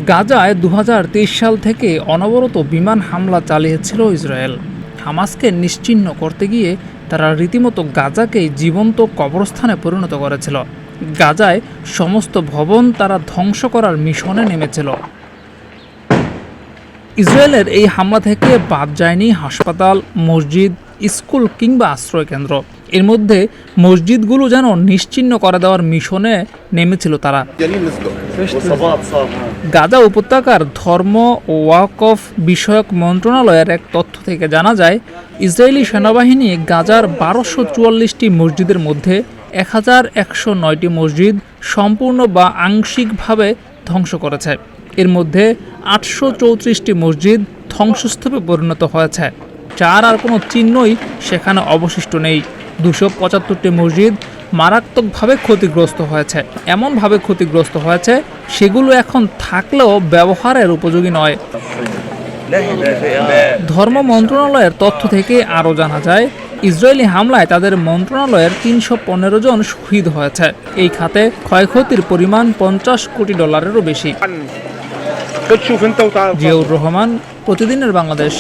গাজায় ২০২৩ সাল থেকে অনবরত বিমান হামলা চালিয়েছিল ইসরায়েল। হামাসকে নিশ্চিহ্ন করতে গিয়ে তারা রীতিমতো গাজাকেই জীবন্ত কবরস্থানে পরিণত করেছিল। গাজায় সমস্ত ভবন তারা ধ্বংস করার মিশনে নেমেছিল। ইসরায়েলের এই হামলা থেকে বাদ যায়নি হাসপাতাল, মসজিদ, স্কুল কিংবা আশ্রয়কেন্দ্র। এর মধ্যে মসজিদগুলো যেন নিশ্চিহ্ন করে দেওয়ার মিশনে নেমেছিল তারা। গাজা উপত্যকার ধর্ম ও ওয়াকফ বিষয়ক মন্ত্রণালয়ের এক তথ্য থেকে জানা যায়, ইসরায়েলি সেনাবাহিনী গাজার ১২৪৪টি মসজিদের মধ্যে ১১০৯টি মসজিদ সম্পূর্ণ বা আংশিকভাবে ধ্বংস করেছে। এর মধ্যে ৮৩৪টি মসজিদ ধ্বংসস্তূপে পরিণত হয়েছে, যার আর কোনো চিহ্নই সেখানে অবশিষ্ট নেই। ২৭৫টি মসজিদ মারাত্মকভাবে ক্ষতিগ্রস্ত হয়েছে, এমনভাবে ক্ষতিগ্রস্ত হয়েছে সেগুলো এখন থাকলেও ব্যবহারের উপযোগী নয়। ধর্ম মন্ত্রণালয়ের তথ্য থেকে আরও জানা যায়, ইসরায়েলি হামলায় তাদের মন্ত্রণালয়ের ৩১৫ জন শহীদ হয়েছে। এই খাতে ক্ষয়ক্ষতির পরিমাণ $৫০ কোটিরও বেশি। জিয়াউর রহমান, প্রতিদিনের বাংলাদেশ।